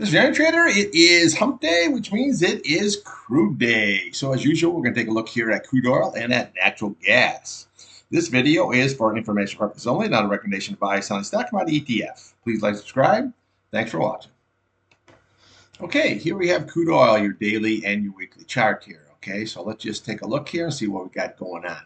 This is Irontrader. It is hump day, which means it is crude day. So as usual, we're going to take a look here at crude oil and at natural gas. This video is for information purposes only, not a recommendation to buy, selling stock, commodity ETF. Please like, subscribe. Thanks for watching. Okay, here we have crude oil, your daily and your weekly chart here. Okay, so let's just take a look here and see what we got going on.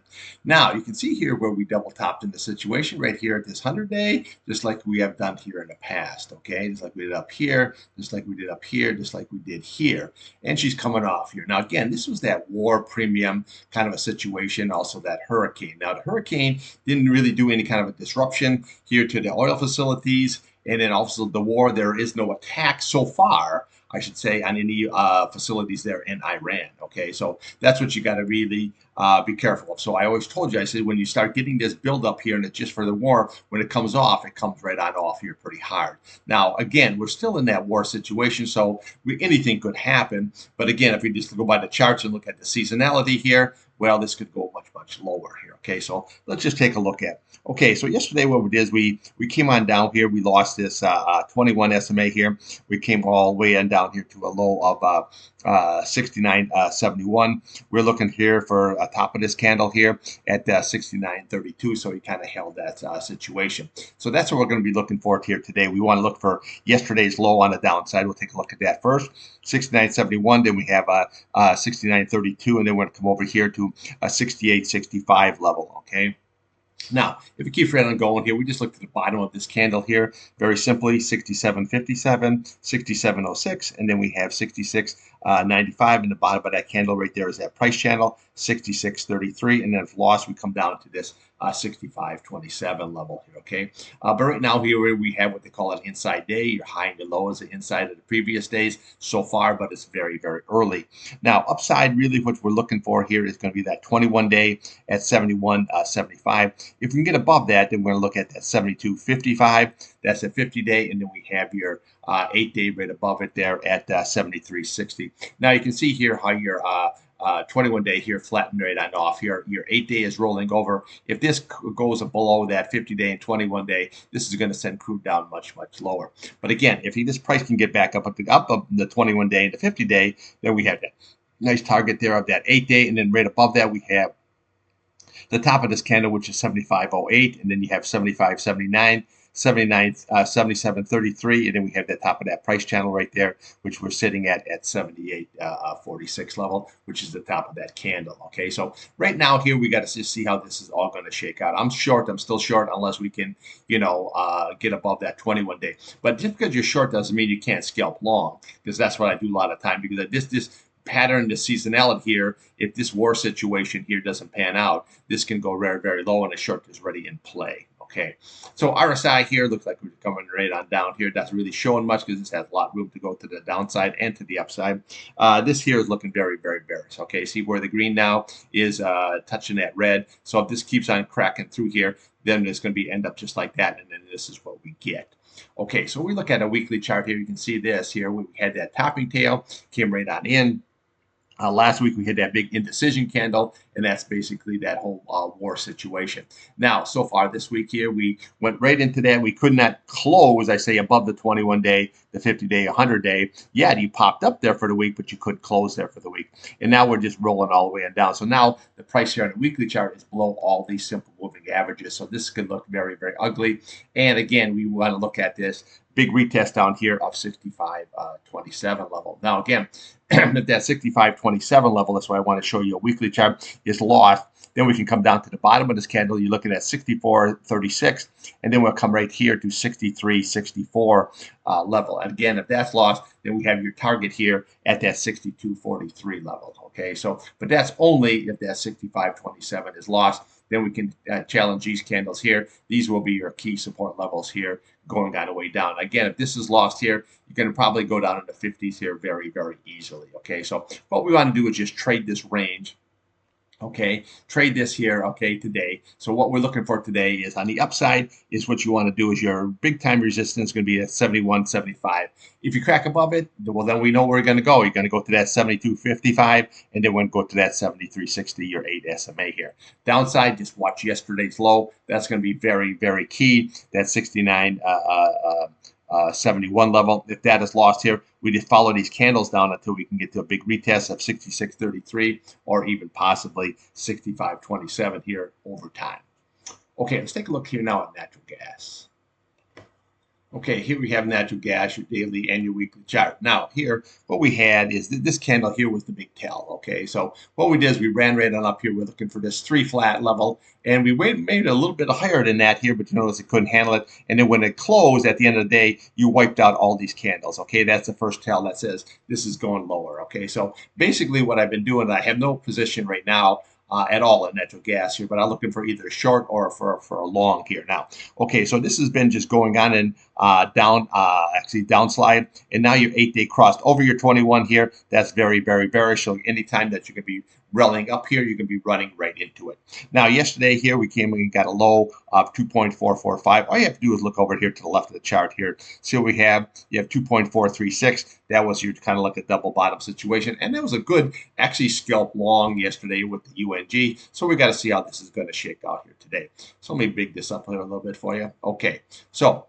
Now, you can see here where we double topped in the situation right here at this 100-day, just like we have done here in the past. Okay, just like we did up here, just like we did up here, just like we did here. And she's coming off here. Now, again, this was that war premium kind of a situation, also that hurricane. Now, the hurricane didn't really do any kind of a disruption here to the oil facilities. And then also the war, there is no attack so far, I should say, on any facilities there in Iran. Okay, so that's what you got to really be careful of. So I always told you, I said, when you start getting this buildup here and it's just for the war, when it comes off, it comes right on off here pretty hard. Now, again, we're still in that war situation, so anything could happen. But again, if we just go by the charts and look at the seasonality here, well, this could go much, much lower here. Okay, so let's just take a look at. Okay, so yesterday what we did is we came on down here. We lost this 21 SMA here. We came all the way in down here to a low of 69.71. We're looking here for a top of this candle here at 69.32. So we kind of held that situation. So that's what we're going to be looking for here today. We want to look for yesterday's low on the downside. We'll take a look at that first. 69.71. Then we have 69.32, and then we're going to come over here to a 68.65 level. Okay. Now, if we keep right on going here, we just looked at the bottom of this candle here, very simply, 67.57, 67.06, and then we have 66.95 in the bottom of that candle right there is that price channel, 66.33, and then if lost, we come down to this 65.27 level here, okay? But right now here we have what they call an inside day. Your high and your low is the inside of the previous days so far, but it's very, very early. Now, upside, really what we're looking for here is going to be that 21-day at 71.75. If we can get above that, then we're going to look at that 72.55. That's a 50-day, and then we have your 8-day right above it there at 73.60. Now, you can see here how your 21-day here flattened right on off here. Your 8-day is rolling over. If this goes below that 50-day and 21-day, this is going to send crude down much, much lower. But again, if this price can get back up of the 21-day and the 50-day, then we have that nice target there of that 8-day, and then right above that we have the top of this candle, which is 75.08, and then you have 75.79. 77.33, and then we have the top of that price channel right there, which we're sitting at 78.46 level, which is the top of that candle. Okay, so right now here we got to just see how this is all going to shake out. I'm short. I'm still short unless we can, get above that 21-day. But just because you're short doesn't mean you can't scalp long, because that's what I do a lot of time. Because this pattern, the seasonality here, if this war situation here doesn't pan out, this can go very, very low, and a short is already in play. Okay, so RSI here looks like we're coming right on down here. That's really showing much because this has a lot of room to go to the downside and to the upside. This here is looking very, very bearish. Okay, see where the green now is touching that red. So if this keeps on cracking through here, then it's going to be end up just like that, and then this is what we get. Okay, so we look at a weekly chart here. You can see this here. We had that topping tail, came right on in. Last week we had that big indecision candle, and that's basically that whole war situation. Now, so far this week here, we went right into that. We could not close, I say, above the 21-day, the 50-day, 100-day. Yeah, you popped up there for the week, but you couldn't close there for the week. And now we're just rolling all the way on down. So now the price here on the weekly chart is below all these simple moving averages. So this could look very, very ugly. And again, we want to look at this big retest down here of 65.27 level. Now, again, at that 65.27 level, that's why I want to show you a weekly chart, is lost. Then we can come down to the bottom of this candle. You're looking at 64.36, and then we'll come right here to 63.64 level. And again, if that's lost, then we have your target here at that 62.43 level. Okay, so, but that's only if that 65.27 is lost. Then we can challenge these candles here. These will be your key support levels here going on the way down. Again, if this is lost here, you're going to probably go down in the 50s here very, very easily. Okay, so what we want to do is just trade this range. Okay, trade this here, okay, today. So what we're looking for today is on the upside is what you want to do is your big time resistance going to be at 71.75. If you crack above it, well, then we know where we're going to go. You're going to go to that 72.55, and then we're going to go to that 73.60, your 8 SMA here. Downside, just watch yesterday's low. That's going to be very, very key. That 69 71 level. If that is lost here, we just follow these candles down until we can get to a big retest of 66.33 or even possibly 65.27 here over time. Okay, let's take a look here now at natural gas. Okay, here we have natural gas, your daily and your weekly chart. Now, here, what we had is this candle here was the big tail. Okay, so what we did is we ran right on up here. We're looking for this 3 flat level, and we made it a little bit higher than that here, but you notice it couldn't handle it. And then when it closed at the end of the day, you wiped out all these candles. Okay, that's the first tell that says this is going lower. Okay, so basically what I've been doing, I have no position right now. At all in natural gas here, but I'm looking for either a short or for a long here now. Okay, so this has been just going on and down, actually downslide, and now your 8-day crossed over your 21 here. That's very, very bearish. So anytime that you can be rallying up here, you can be running right into it. Now, yesterday here, we came and got a low of 2.445. All you have to do is look over here to the left of the chart here. See what we have? You have 2.436. That was your kind of like a double bottom situation. And that was a good, actually, scalp long yesterday with the UNG. So we got to see how this is going to shake out here today. So let me big this up here a little bit for you. Okay, so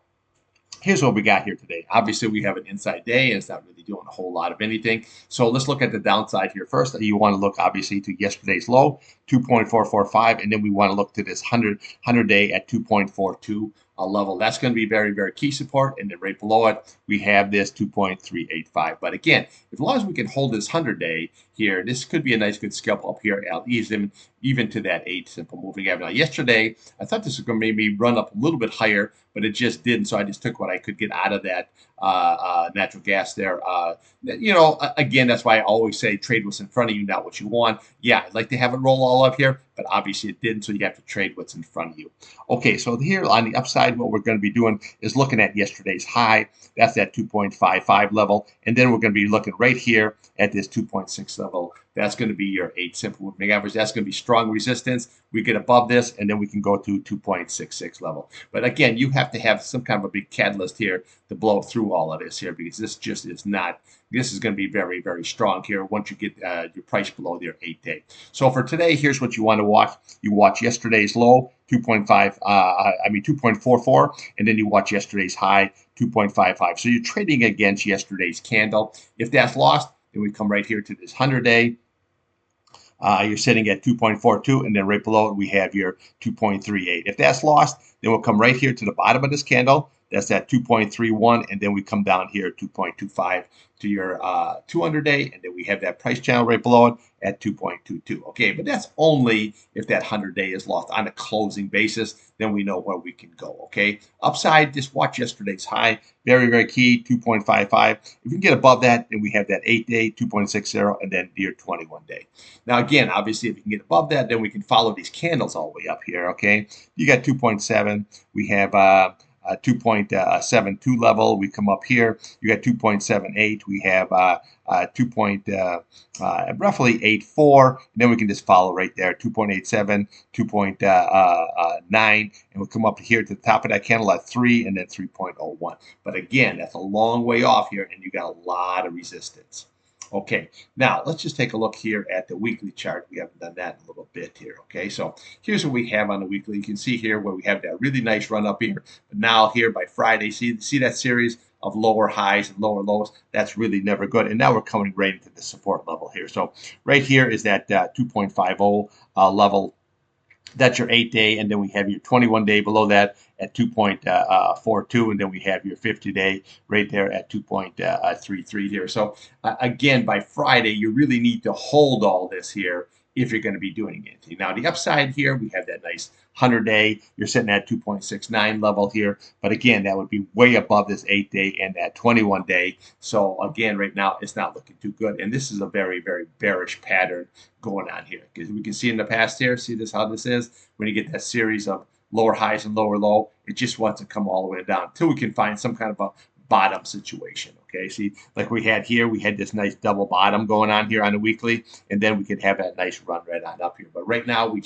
here's what we got here today. Obviously, we have an inside day, and it's not really doing a whole lot of anything. So let's look at the downside here first. You want to look, obviously, to yesterday's low, 2.445, and then we want to look to this 100-day at 2.42 level. That's going to be very, very key support, and then right below it, we have this 2.385. But again, as long as we can hold this 100-day here, this could be a nice good scalp up here. I'll ease them even to that 8 simple moving average. Now, yesterday, I thought this was going to maybe run up a little bit higher, but it just didn't. So I just took what I could get out of that natural gas there. You know, again, that's why I always say trade what's in front of you, not what you want. Yeah, I'd like to have it roll all up here, but obviously it didn't. So you have to trade what's in front of you. Okay, so here on the upside, what we're going to be doing is looking at yesterday's high. That's that 2.55 level. And then we're going to be looking right here at this 2.6 level. That's going to be your 8 simple moving average. That's going to be strong resistance. We get above this, and then we can go to 2.66 level. But again, you have to have some kind of a big catalyst here to blow through all of this here, because this just is not. This is going to be very, very strong here once you get your price below your 8-day. So for today, here's what you want to watch. You watch yesterday's low, 2.44, and then you watch yesterday's high, 2.55. So you're trading against yesterday's candle. If that's lost, then we come right here to this 100-day. You're sitting at 2.42, and then right below it, we have your 2.38. If that's lost, then we'll come right here to the bottom of this candle. That's at 2.31, and then we come down here 2.25 to your 200-day, and then we have that price channel right below it at 2.22. Okay, but that's only if that 100-day is lost on a closing basis. Then we know where we can go. Okay, upside, just watch yesterday's high. Very, very key, 2.55. If you can get above that, then we have that 8-day, 2.60, and then your 21-day. Now, again, obviously, if you can get above that, then we can follow these candles all the way up here. Okay, you got 2.7. We have 2.72 level. We come up here. You got 2.78. We have roughly 84. And then we can just follow right there. 2.87, 2.9, and we'll come up here to the top of that candle at 3, and then 3.01. But again, that's a long way off here, and you got a lot of resistance. Okay, now let's just take a look here at the weekly chart. We haven't done that in a little bit here. Okay, so here's what we have on the weekly. You can see here where we have that really nice run up here. But now here by Friday, see that series of lower highs and lower lows? That's really never good. And now we're coming right into the support level here. So right here is that 2.50 level. That's your 8-day, and then we have your 21-day below that at 2.42, and then we have your 50-day right there at 2.33 here. So again, by Friday, you really need to hold all this here if you're going to be doing anything. Now, the upside here, we have that nice 100-day. You're sitting at 2.69 level here. But again, that would be way above this 8-day and that 21-day. So again, right now, it's not looking too good. And this is a very, very bearish pattern going on here. Because we can see in the past here, see this how this is? When you get that series of lower highs and lower low, it just wants to come all the way down until we can find some kind of a bottom situation. Okay, see, like we had here, we had this nice double bottom going on here on the weekly, and then we could have that nice run right on up here. But right now, we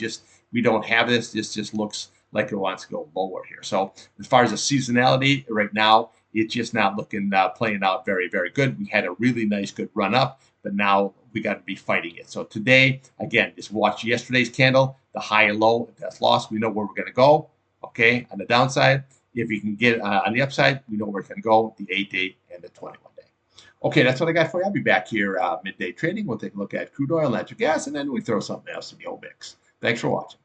don't have this. This just looks like it wants to go lower here. So as far as the seasonality, right now, it's just not looking playing out very, very good. We had a really nice good run up, but now we got to be fighting it. So today, again, just watch yesterday's candle, the high and low. If that's lost, we know where we're going to go. Okay, on the downside, If you can get on the upside, we know where it can go, the 8-day and the 21-day. Okay, that's what I got for you. I'll be back here midday trading. We'll take a look at crude oil, natural gas, and then we throw something else in the old mix. Thanks for watching.